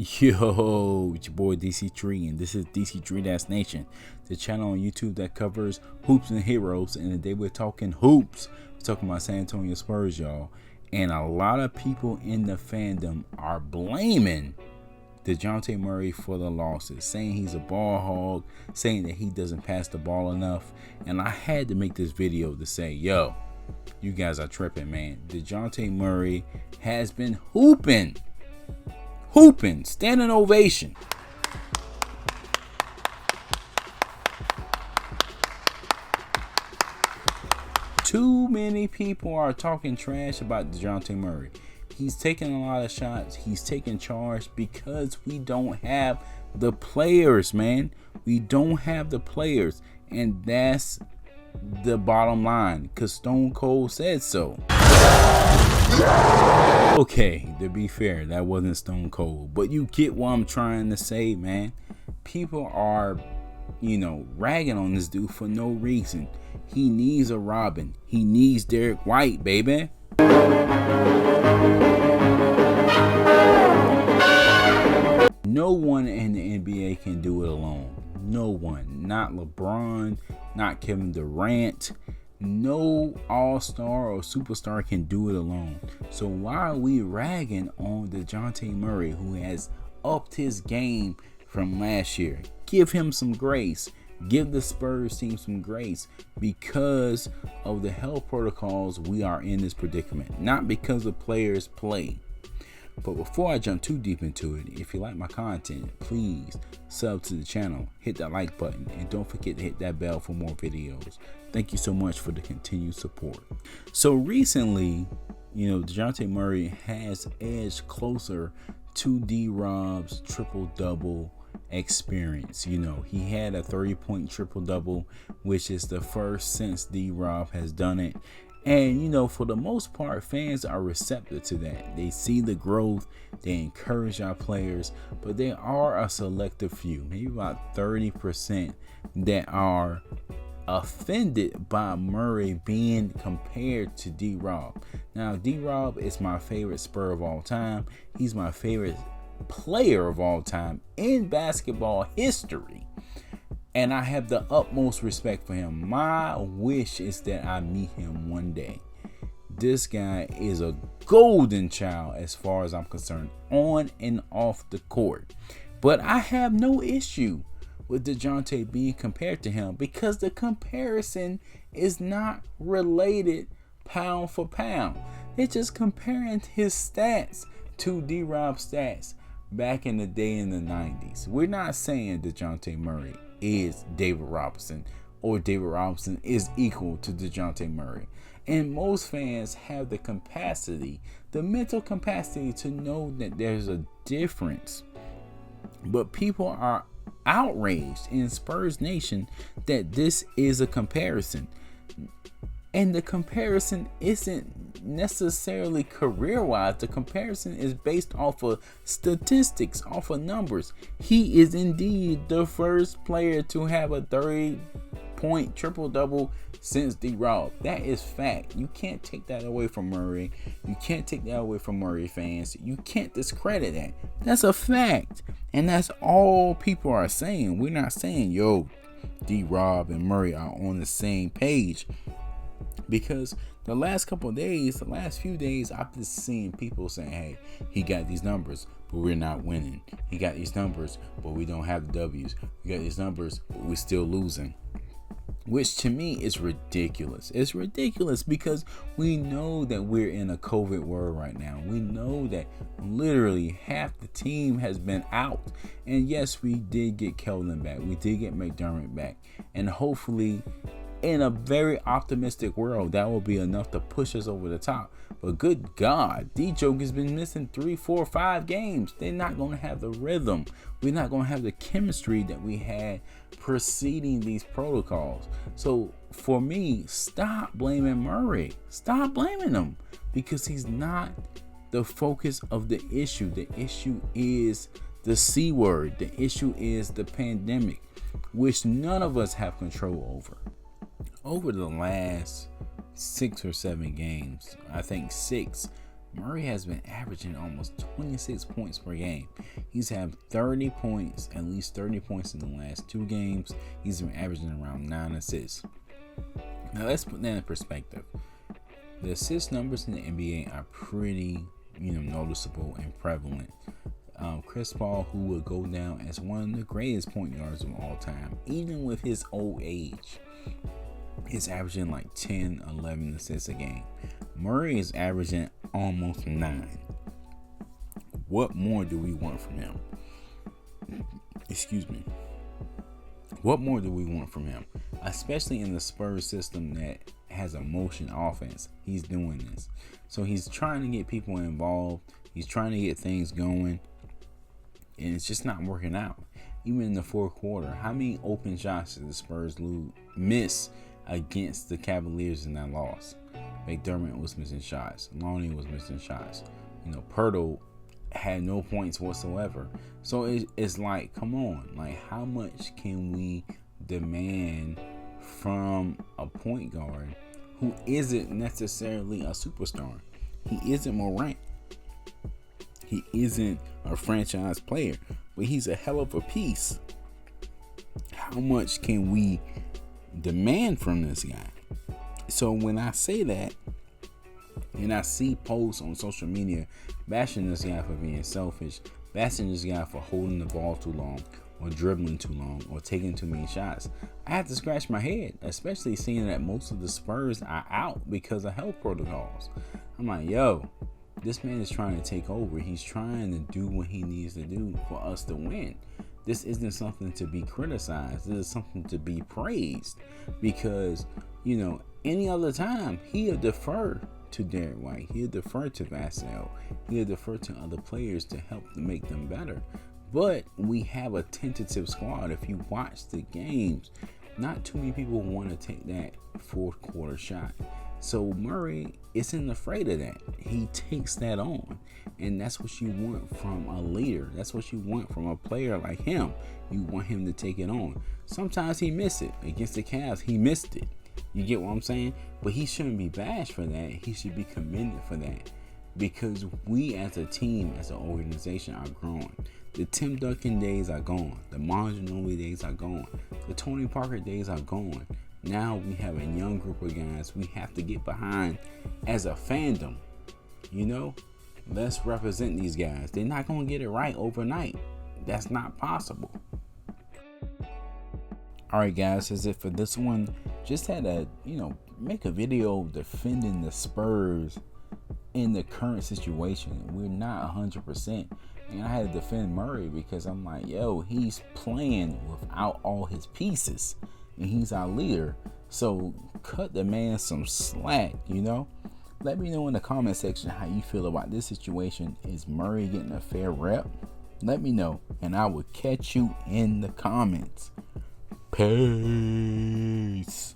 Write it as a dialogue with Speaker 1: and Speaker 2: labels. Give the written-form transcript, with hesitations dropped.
Speaker 1: Yo, it's your boy Dctree, and this is Dctree-Nation, the channel on YouTube that covers hoops and heroes. And today we're talking hoops. We're talking about San Antonio Spurs, y'all. And a lot of people in the fandom are blaming Dejounte Murray for the losses, saying he's a ball hog, saying that he doesn't pass the ball enough. And I had to make this video to say, yo, you guys are tripping, man. Dejounte Murray has been hooping, standing ovation. Too many people are talking trash about Dejounte Murray. He's taking a lot of shots. He's taking charge because we don't have the players, man. We don't have the players, and that's the bottom line, because Stone Cold said so. Okay, to be fair, that wasn't Stone Cold, but you get what I'm trying to say, man. People are, ragging on this dude for no reason. He needs a Robin. He needs Derek White, baby. No one in the NBA can do it alone. No one. Not LeBron, not Kevin Durant. No all-star or superstar can do it alone. So why are we ragging on Dejounte Murray, who has upped his game from last year? Give him some grace. Give the Spurs team some grace. Because of the health protocols, we are in this predicament, not because the players play. But before I jump too deep into it, if you like my content, please sub to the channel, hit that like button, and don't forget to hit that bell for more videos. Thank you so much for the continued support. So recently, Dejounte Murray has edged closer to D-Rob's triple-double experience. He had a 30-point triple-double, which is the first since D-Rob has done it. And, for the most part, fans are receptive to that. They see the growth. They encourage our players. But there are a selective few, maybe about 30%, that are offended by Murray being compared to D-Rob. Now, D-Rob is my favorite Spur of all time. He's my favorite player of all time in basketball history. And I have the utmost respect for him. My wish is that I meet him one day. This guy is a golden child as far as I'm concerned, on and off the court. But I have no issue with Dejounte being compared to him, because the comparison is not related pound for pound. They're just comparing his stats to D-Rob's stats back in the day in the 90s. We're not saying Dejounte Murray is David Robinson or David Robinson is equal to Dejounte Murray. And most fans have the capacity, the mental capacity, to know that there's a difference. But people are outraged in Spurs Nation that this is a comparison. And the comparison isn't necessarily career-wise. The comparison is based off of statistics, off of numbers. He is indeed the first player to have a 30-point triple-double since D-Rob. That is fact. You can't take that away from Murray. You can't take that away from Murray fans. You can't discredit that. That's a fact. And that's all people are saying. We're not saying, yo, D-Rob and Murray are on the same page. Because the last few days, I've just seen people saying, hey, he got these numbers, but we're not winning. He got these numbers, but we don't have the W's. We got these numbers, but we're still losing. Which to me is ridiculous. It's ridiculous because we know that we're in a COVID world right now. We know that literally half the team has been out. And yes, we did get Keldon back. We did get McDermott back. And hopefully, in a very optimistic world, that will be enough to push us over the top. But good God, D-Joke has been missing 3, 4, 5 games. They're not going to have the rhythm. We're not going to have the chemistry that we had preceding these protocols. So for me, stop blaming Murray. Stop blaming him, because he's not the focus of the issue. The issue is the C word. The issue is the pandemic, which none of us have control over. Over the last 6 or 7 games, I think 6, Murray has been averaging almost 26 points per game. He's had 30 points, at least 30 points in the last 2 games. He's been averaging around 9 assists. Now let's put that in perspective. The assist numbers in the NBA are pretty, noticeable and prevalent. Chris Paul, who would go down as one of the greatest point guards of all time, even with his old age, is averaging like 10, 11 assists a game. Murray is averaging almost 9. What more do we want from him? Excuse me. What more do we want from him? Especially in the Spurs system that has a motion offense. He's doing this. So he's trying to get people involved. He's trying to get things going. And it's just not working out. Even in the fourth quarter, how many open shots did the Spurs miss against the Cavaliers in that loss? McDermott was missing shots. Lonnie was missing shots. Pirtle had no points whatsoever. So it's like, come on. Like, how much can we demand from a point guard who isn't necessarily a superstar? He isn't Morant. He isn't a franchise player, but he's a hell of a piece. How much can we demand from this guy? So when I say that, and I see posts on social media bashing this guy for being selfish, bashing this guy for holding the ball too long, or dribbling too long, or taking too many shots, I have to scratch my head, especially seeing that most of the Spurs are out because of health protocols. I'm like, yo, this man is trying to take over. He's trying to do what he needs to do for us to win. This isn't something to be criticized. This is something to be praised, because, any other time he'll defer to Derek White. He'll defer to Vassell. He'll defer to other players to help to make them better. But we have a tentative squad. If you watch the games, not too many people want to take that fourth quarter shot. So Murray isn't afraid of that. He takes that on. And that's what you want from a leader. That's what you want from a player like him. You want him to take it on. Sometimes he missed it. Against the Cavs, he missed it. You get what I'm saying? But he shouldn't be bashed for that. He should be commended for that. Because we as a team, as an organization, are growing. The Tim Duncan days are gone. The Manu Ginobili days are gone. The Tony Parker days are gone. Now we have a young group of guys we have to get behind as a fandom. Let's represent these guys. They're not going to get it right overnight. That's not possible. Alright guys, that's it for this one. Just had to, make a video defending the Spurs in the current situation. We're not 100%. And I had to defend Murray because I'm like, yo, he's playing without all his pieces. And he's our leader. So cut the man some slack, Let me know in the comment section how you feel about this situation. Is Murray getting a fair rep? Let me know, and I will catch you in the comments. Peace.